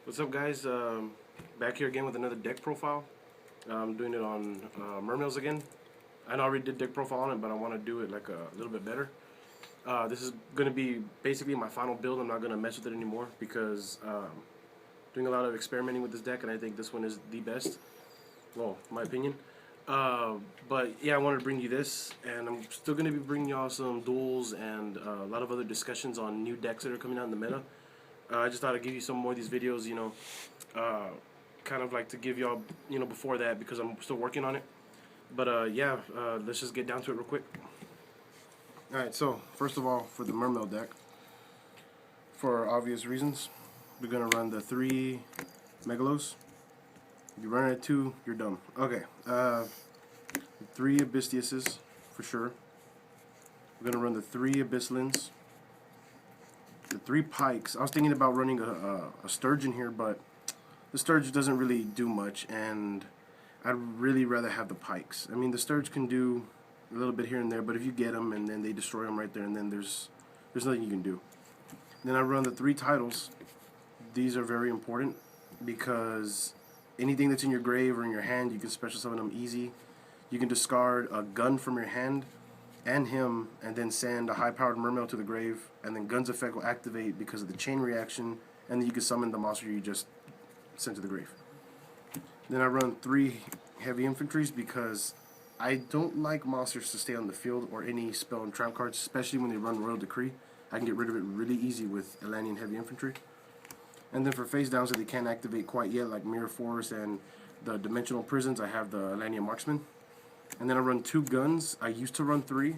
What's up, guys? Back here again with another deck profile. I'm doing it on mermails again. I know I already did deck profile on it, but I want to do it like a little bit better. This is going to be basically my final build. I'm not going to mess with it anymore because doing a lot of experimenting with this deck, and I think this one is the best. Well, in my opinion. But yeah, I wanted to bring you this, and I'm still going to be bringing y'all some duels and a lot of other discussions on new decks that are coming out in the meta. I just thought I'd give you some more of these videos, kind of like to give y'all, before that, because I'm still working on it. But yeah, let's just get down to it real quick. Alright, so first of all, for the mermail deck, for obvious reasons, we're going to run the 3 megalos. You run it at 2, you're dumb. Okay, 3 Abystiuses, for sure. We're going to run the 3 Abysslins. The 3 pikes. I was thinking about running a sturgeon here, but the sturge doesn't really do much, and I'd really rather have the pikes. I mean, the sturge can do a little bit here and there, but if you get them and then they destroy them right there, and then there's nothing you can do. Then I run the 3 Tidals. These are very important because anything that's in your grave or in your hand, you can special summon them easy. You can discard a gun from your hand and him, and then send a high-powered mermail to the grave, and then gun's effect will activate because of the chain reaction, and then you can summon the monster you just sent to the grave. Then I run 3 heavy infantries because I don't like monsters to stay on the field or any spell and trap cards, especially when they run Royal Decree. I can get rid of it really easy with Atlantean heavy infantry. And then for face downs that they can't activate quite yet, like Mirror Force and the Dimensional Prisons, I have the Atlantean Marksman. And then I run 2 guns. I used to run 3,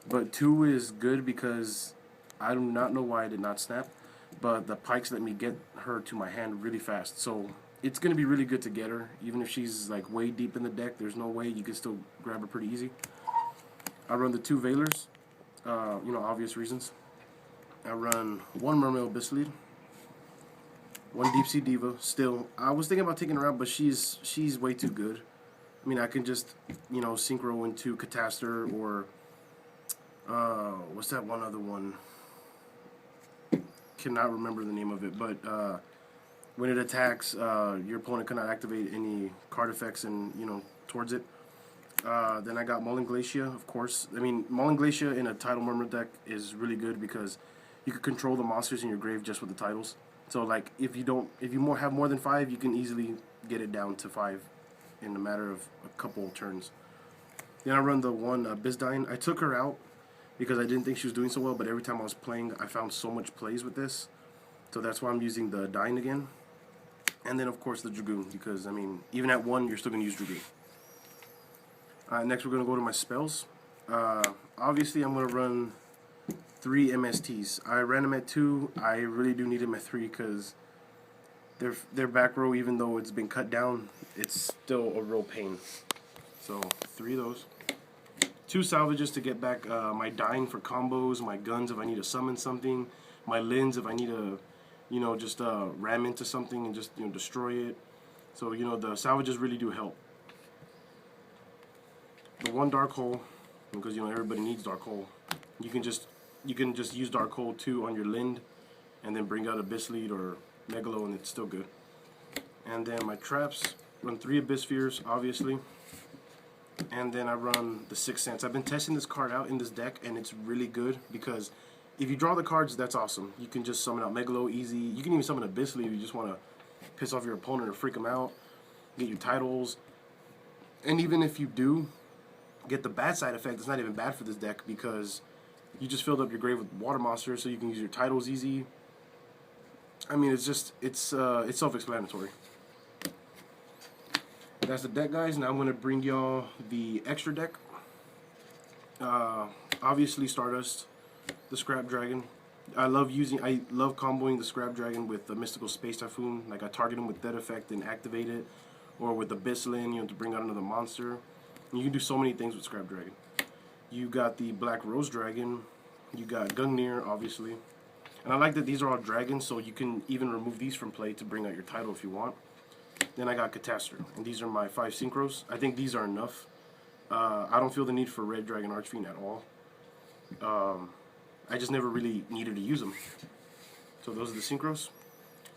but 2 is good because I do not know why I did not snap, but the pikes let me get her to my hand really fast. So it's going to be really good to get her, even if she's like way deep in the deck. There's no way, you can still grab her pretty easy. I run the 2 Veilers, obvious reasons. I run 1 Mermail Abysslead, 1 Deep Sea Diva. Still, I was thinking about taking her out, but she's way too good. I mean, I can just, synchro into Catastor or, what's that one other one? Cannot remember the name of it, but when it attacks, your opponent cannot activate any card effects and, towards it. Then I got Mullen Glacia, of course. I mean, Mullen Glacia in a Tidal Mermail deck is really good because you can control the monsters in your grave just with the titles. So, like, if you have more than 5, you can easily get it down to 5 in a matter of a couple turns. Then I run the 1 Bizdine. I took her out because I didn't think she was doing so well, but every time I was playing, I found so much plays with this. So that's why I'm using the Dyne again. And then, of course, the Dragoon, because, I mean, even at 1, you're still going to use Dragoon. Next, we're going to go to my spells. Obviously, I'm going to run 3 MSTs. I ran them at 2. I really do need them at 3 because their back row, even though it's been cut down, it's still a real pain. So 3 of those. 2 salvages to get back my Dyne for combos, my guns if I need to summon something, my Lins if I need to, just ram into something and just destroy it. So the salvages really do help. The 1 Dark Hole, because everybody needs Dark Hole. You can just use Dark Hole 2 on your Lind, and then bring out Abysslead or Megalo, and it's still good. And then my traps, run 3 Abyss Spheres, obviously. And then I run the 6th Sense. I've been testing this card out in this deck, and it's really good because if you draw the cards, that's awesome. You can just summon out Megalo easy. You can even summon Abysslead if you just want to piss off your opponent or freak them out. Get your titles. And even if you do get the bad side effect, it's not even bad for this deck because you just filled up your grave with water monsters, so you can use your titles easy. I mean, it's self-explanatory. That's the deck, guys. Now I'm going to bring y'all the extra deck. Obviously, Stardust, the Scrap Dragon. I love comboing the Scrap Dragon with the Mystical Space Typhoon. Like, I target him with that effect and activate it, or with the Abysslin, to bring out another monster. And you can do so many things with Scrap Dragon. You got the Black Rose Dragon. You got Gungnir, obviously. And I like that these are all dragons, so you can even remove these from play to bring out your title if you want. Then I got Catastor, and these are my 5 synchros. I think these are enough. I don't feel the need for Red Dragon Archfiend at all. I just never really needed to use them. So those are the synchros.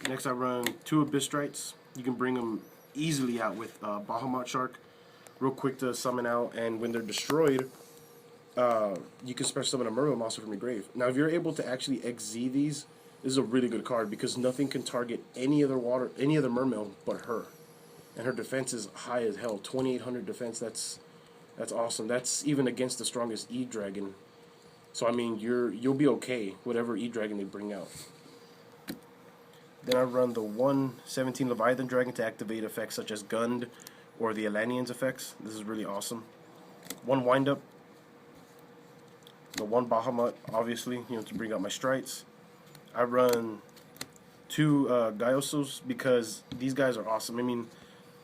Next I run 2 Abyss Strites. You can bring them easily out with Bahamut Shark. Real quick to summon out, and when they're destroyed, you can special summon a mermail monster from your grave. Now if you're able to actually XZ these, this is a really good card because nothing can target any other mermail but her. And her defense is high as hell. 2800 defense, that's awesome. That's even against the strongest E-Dragon. So I mean you'll be okay, whatever E-Dragon they bring out. Then I run the 1/17 Leviathan Dragon to activate effects such as Gund or the Elanian's effects. This is really awesome. 1 Wind-Up. The 1 Bahamut, obviously, to bring out my Strites. I run 2 Gyosos because these guys are awesome. I mean,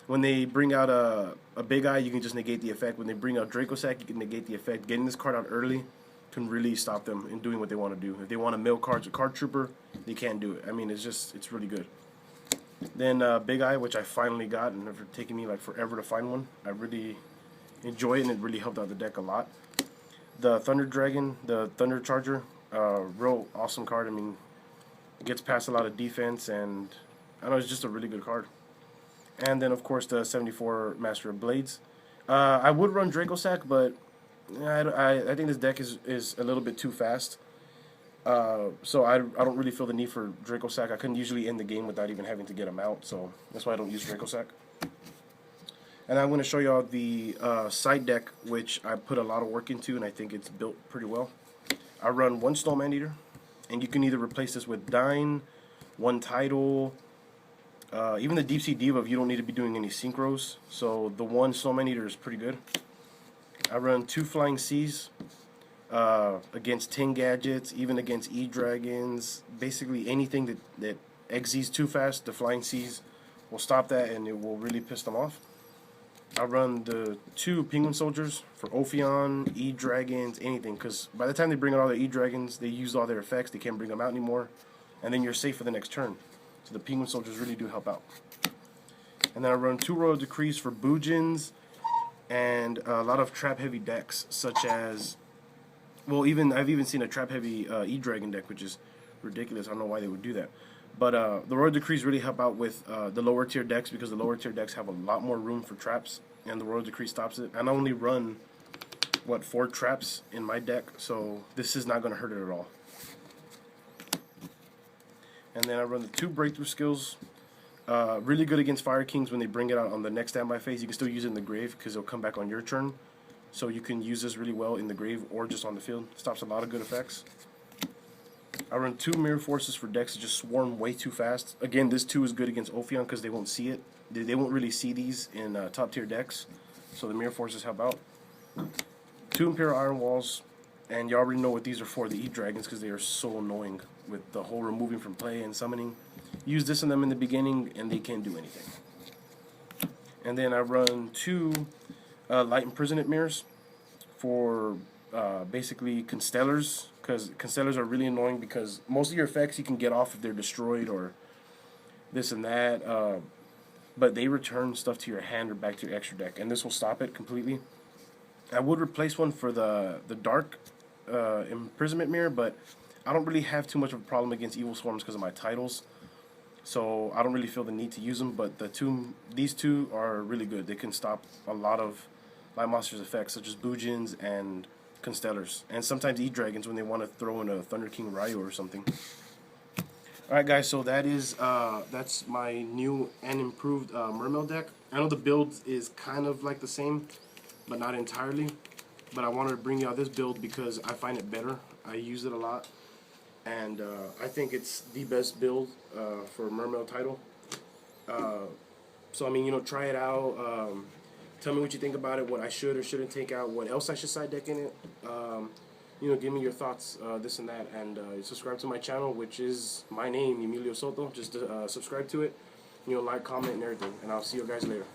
when they bring out a Big Eye, you can just negate the effect. When they bring out Dracosac, you can negate the effect. Getting this card out early can really stop them in doing what they want to do. If they want to mill cards or Card Trooper, they can't do it. I mean, it's really good. Then Big Eye, which I finally got, and it's taken me like forever to find one. I really enjoy it, and it really helped out the deck a lot. The Thunder Dragon, the Thunder Charger, real awesome card. I mean, it gets past a lot of defense, and I don't know, it's just a really good card. And then, of course, the 74 Master of Blades. I would run Dracosac, but I think this deck is a little bit too fast. So I don't really feel the need for Dracosac. I couldn't usually end the game without even having to get him out, so that's why I don't use Dracosac. And I'm going to show y'all the side deck, which I put a lot of work into, and I think it's built pretty well. I run 1 Snowman Eater, and you can either replace this with Dine, 1 Tidal, even the Deep Sea Diva if you don't need to be doing any synchros. So the 1 Snowman Eater is pretty good. I run 2 Flying Seas against 10 gadgets, even against E-Dragons. Basically anything that XZs too fast, the Flying Seas will stop that, and it will really piss them off. I run the 2 Penguin Soldiers for Ophion, E-Dragons, anything, because by the time they bring out all their E-Dragons, they use all their effects, they can't bring them out anymore, and then you're safe for the next turn. So the Penguin Soldiers really do help out. And then I run 2 Royal Decrees for Boojins, and a lot of trap-heavy decks, such as, well, I've even seen a trap-heavy E-Dragon deck, which is ridiculous. I don't know why they would do that. But the Royal Decrees really help out with the lower tier decks, because the lower tier decks have a lot more room for traps, and the Royal Decree stops it. And I only run, 4 traps in my deck, so this is not going to hurt it at all. And then I run the 2 Breakthrough Skills. Really good against Fire Kings when they bring it out on the next standby phase. You can still use it in the grave because it'll come back on your turn. So you can use this really well in the grave or just on the field. Stops a lot of good effects. I run 2 Mirror Forces for decks that just swarm way too fast. Again, this 2 is good against Ophion because they won't see it. They won't really see these in top tier decks. So the Mirror Forces help out. 2 Imperial Iron Walls. And you already know what these are for, the E-Dragons, because they are so annoying with the whole removing from play and summoning. Use this on them in the beginning, and they can't do anything. And then I run 2 Light Imprisonment Mirrors for basically Constellars, because Constellars are really annoying because most of your effects you can get off if they're destroyed or this and that, but they return stuff to your hand or back to your extra deck, and this will stop it completely. I would replace one for the Dark Imprisonment Mirror, but I don't really have too much of a problem against Evil Swarms because of my titles, so I don't really feel the need to use them. But these two are really good. They can stop a lot of Light Monsters effects, such as Boojins and Constellars, and sometimes E-Dragons when they want to throw in a Thunder King Ryu or something. Alright guys, so that's my new and improved mermail deck. I know the build is kind of like the same, but not entirely. But I wanted to bring y'all this build because I find it better. I use it a lot, and I think it's the best build for mermail title. So I mean, try it out. Tell me what you think about it, what I should or shouldn't take out, what else I should side deck in it. Give me your thoughts, this and that, and subscribe to my channel, which is my name, Emilio Soto. Just subscribe to it, like, comment, and everything, and I'll see you guys later.